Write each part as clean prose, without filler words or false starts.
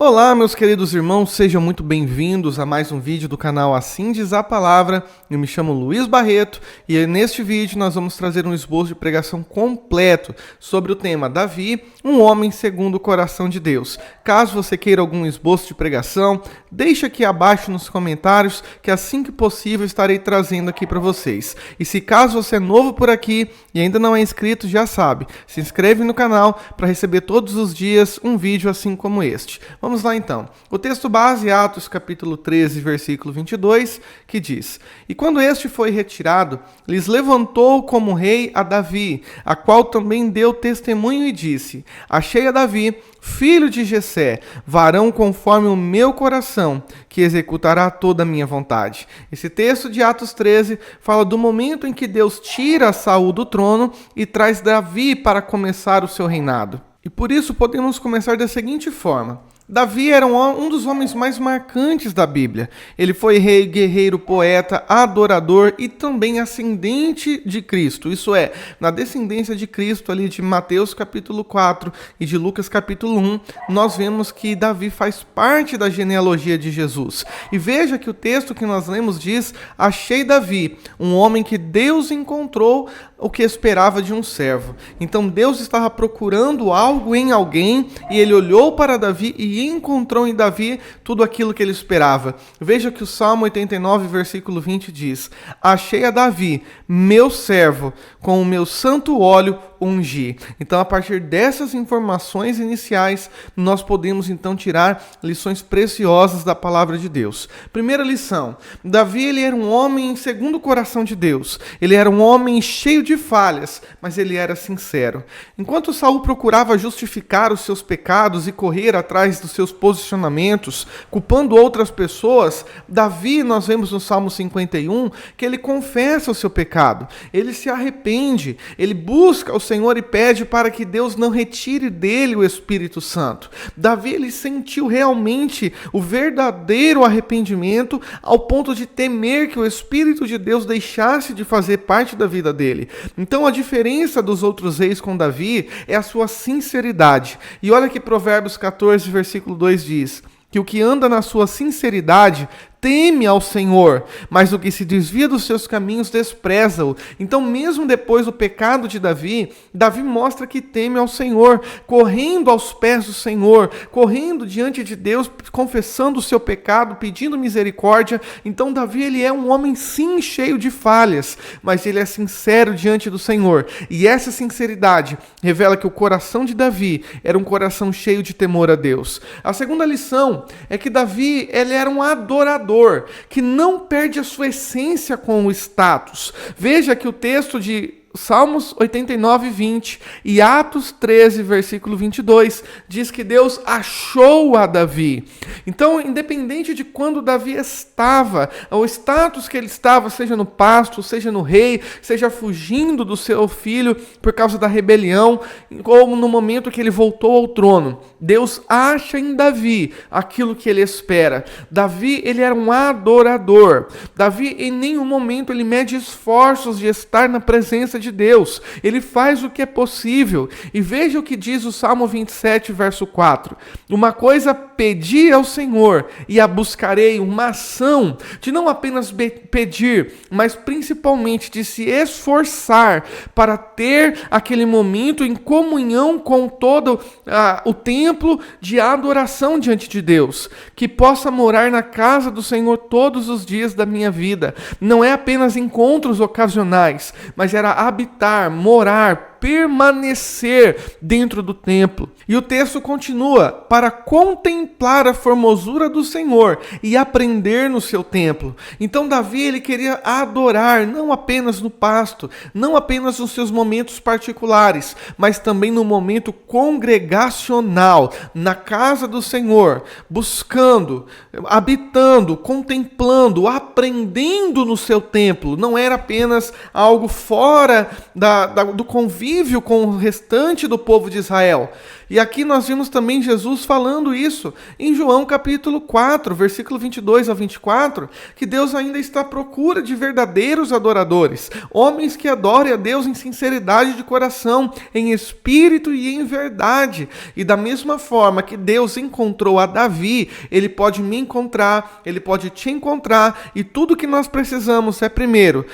Olá, meus queridos irmãos, sejam muito bem-vindos a mais um vídeo do canal Assim Diz a Palavra. Eu me chamo Luiz Barreto e neste vídeo nós vamos trazer um esboço de pregação completo sobre o tema Davi, um homem segundo o coração de Deus. Caso você queira algum esboço de pregação, deixe aqui abaixo nos comentários que assim que possível estarei trazendo aqui para vocês. E se caso você é novo por aqui e ainda não é inscrito, já sabe, se inscreve no canal para receber todos os dias um vídeo assim como este. Vamos lá então. O texto base, Atos capítulo 13, versículo 22, que diz: E quando este foi retirado, lhes levantou como rei a Davi, a qual também deu testemunho e disse: Achei a Davi, filho de Jessé, varão conforme o meu coração, que executará toda a minha vontade. Esse texto de Atos 13 fala do momento em que Deus tira Saul do trono e traz Davi para começar o seu reinado. E por isso podemos começar da seguinte forma. Davi era um dos homens mais marcantes da Bíblia. Ele foi rei, guerreiro, poeta, adorador e também ascendente de Cristo. Isso é, na descendência de Cristo, ali de Mateus capítulo 4 e de Lucas capítulo 1, nós vemos que Davi faz parte da genealogia de Jesus. E veja que o texto que nós lemos diz: Achei Davi, um homem que Deus encontrou o que esperava de um servo. Então Deus estava procurando algo em alguém e ele olhou para Davi e encontrou em Davi tudo aquilo que ele esperava. Veja que o Salmo 89, versículo 20 diz: Achei a Davi, meu servo, com o meu santo óleo ungi. Então, a partir dessas informações iniciais, nós podemos então tirar lições preciosas da palavra de Deus. Primeira lição: Davi, ele era um homem segundo o coração de Deus. Ele era um homem cheio de falhas, mas ele era sincero. Enquanto Saul procurava justificar os seus pecados e correr atrás dos seus posicionamentos, culpando outras pessoas, Davi, nós vemos no Salmo 51, que ele confessa o seu pecado, ele se arrepende, ele busca o Senhor e pede para que Deus não retire dele o Espírito Santo. Davi, ele sentiu realmente o verdadeiro arrependimento ao ponto de temer que o Espírito de Deus deixasse de fazer parte da vida dele. Então a diferença dos outros reis com Davi é a sua sinceridade. E olha que Provérbios 14, versículo 2 diz: que o que anda na sua sinceridade teme ao Senhor, mas o que se desvia dos seus caminhos despreza-o. Então, mesmo depois do pecado de Davi, Davi mostra que teme ao Senhor, correndo aos pés do Senhor, correndo diante de Deus, confessando o seu pecado, pedindo misericórdia. Então, Davi, ele é um homem sim cheio de falhas, mas ele é sincero diante do Senhor. E essa sinceridade revela que o coração de Davi era um coração cheio de temor a Deus. A segunda lição é que Davi, ele era um adorador, que não perde a sua essência com o status. Veja que o texto de Salmos 89, 20 e Atos 13, versículo 22, diz que Deus achou a Davi. Então, independente de quando Davi estava, o status que ele estava, seja no pasto, seja no rei, seja fugindo do seu filho por causa da rebelião, ou no momento que ele voltou ao trono, Deus acha em Davi aquilo que ele espera. Davi, ele era um adorador. Davi, em nenhum momento, ele mede esforços de estar na presença de Deus. Ele faz o que é possível. E veja o que diz o Salmo 27, verso 4. Uma coisa pedi ao Senhor e a buscarei, uma ação de não apenas pedir, mas principalmente de se esforçar para ter aquele momento em comunhão com todo o templo de adoração diante de Deus. Que possa morar na casa do Senhor todos os dias da minha vida. Não é apenas encontros ocasionais, mas era habitar, morar, permanecer dentro do templo. E o texto continua: para contemplar a formosura do Senhor e aprender no seu templo. Então Davi, ele queria adorar, não apenas no pasto, não apenas nos seus momentos particulares, mas também no momento congregacional, na casa do Senhor, buscando, habitando, contemplando, aprendendo no seu templo. Não era apenas algo fora do convívio convívio com o restante do povo de Israel. E aqui nós vimos também Jesus falando isso em João capítulo 4, versículo 22 a 24, que Deus ainda está à procura de verdadeiros adoradores, homens que adorem a Deus em sinceridade de coração, em espírito e em verdade. E da mesma forma que Deus encontrou a Davi, Ele pode me encontrar, Ele pode te encontrar, e tudo que nós precisamos é, primeiro,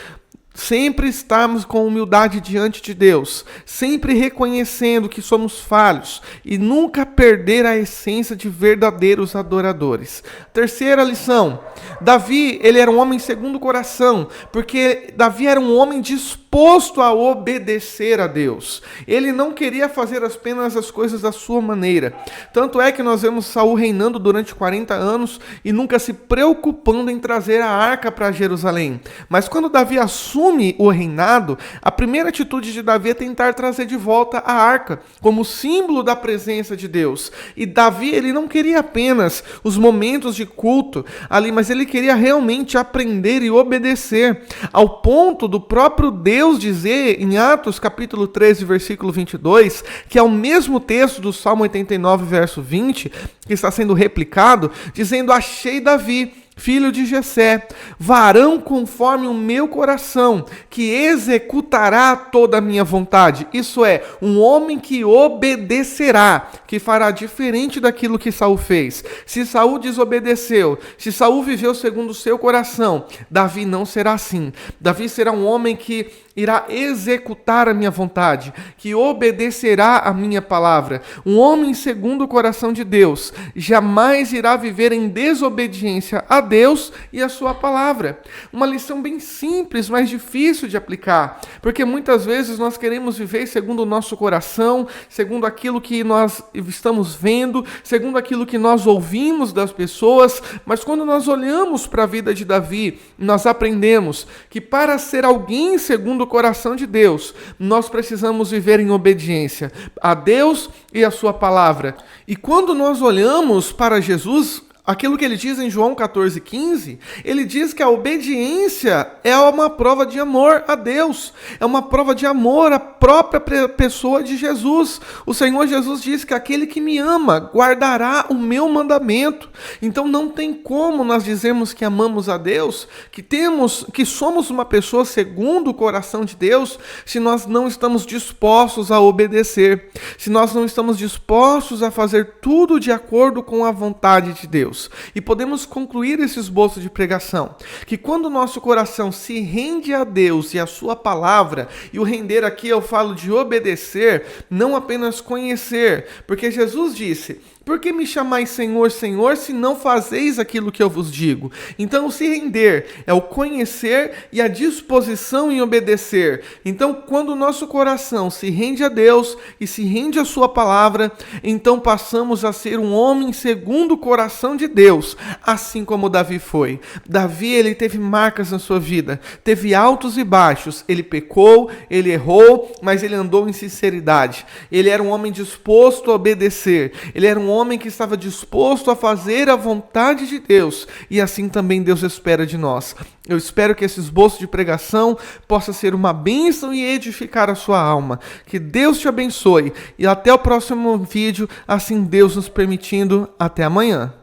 sempre estarmos com humildade diante de Deus, sempre reconhecendo que somos falhos e nunca perder a essência de verdadeiros adoradores. Terceira lição: Davi, ele era um homem segundo o coração, porque Davi era um homem disposto a obedecer a Deus. Ele não queria fazer apenas as coisas da sua maneira. Tanto é que nós vemos Saul reinando durante 40 anos e nunca se preocupando em trazer a arca para Jerusalém. Mas quando Davi assume o reinado, a primeira atitude de Davi é tentar trazer de volta a arca, como símbolo da presença de Deus. E Davi, ele não queria apenas os momentos de culto ali, mas ele queria realmente aprender e obedecer, ao ponto do próprio Deus dizer em Atos capítulo 13, versículo 22, que é o mesmo texto do Salmo 89, verso 20, que está sendo replicado, dizendo: achei Davi, filho de Jessé, varão conforme o meu coração, que executará toda a minha vontade. Isso é, um homem que obedecerá, que fará diferente daquilo que Saul fez. Se Saul desobedeceu, se Saul viveu segundo o seu coração, Davi não será assim. Davi será um homem que irá executar a minha vontade, que obedecerá a minha palavra. Um homem segundo o coração de Deus jamais irá viver em desobediência a Deus e a sua palavra. Uma lição bem simples, mas difícil de aplicar, porque muitas vezes nós queremos viver segundo o nosso coração, segundo aquilo que nós estamos vendo, segundo aquilo que nós ouvimos das pessoas, mas quando nós olhamos para a vida de Davi, nós aprendemos que para ser alguém segundo o coração de Deus, nós precisamos viver em obediência a Deus e a sua palavra. E quando nós olhamos para Jesus, aquilo que ele diz em João 14,15, ele diz que a obediência é uma prova de amor a Deus, é uma prova de amor à própria pessoa de Jesus. O Senhor Jesus diz que aquele que me ama guardará o meu mandamento. Então não tem como nós dizermos que amamos a Deus, que somos uma pessoa segundo o coração de Deus, se nós não estamos dispostos a obedecer, se nós não estamos dispostos a fazer tudo de acordo com a vontade de Deus. E podemos concluir esse esboço de pregação, que quando o nosso coração se rende a Deus e a sua palavra, e o render aqui eu falo de obedecer, não apenas conhecer, porque Jesus disse: por que me chamais Senhor, Senhor, se não fazeis aquilo que eu vos digo? Então, o se render é o conhecer e a disposição em obedecer. Então, quando o nosso coração se rende a Deus e se rende à sua palavra, então passamos a ser um homem segundo o coração de Deus, assim como Davi foi. Davi, ele teve marcas na sua vida, teve altos e baixos, ele pecou, ele errou, mas ele andou em sinceridade. Ele era um homem disposto a obedecer, ele era um homem que estava disposto a fazer a vontade de Deus, e assim também Deus espera de nós. Eu espero que esse esboço de pregação possa ser uma bênção e edificar a sua alma. Que Deus te abençoe, e até o próximo vídeo, assim Deus nos permitindo. Até amanhã.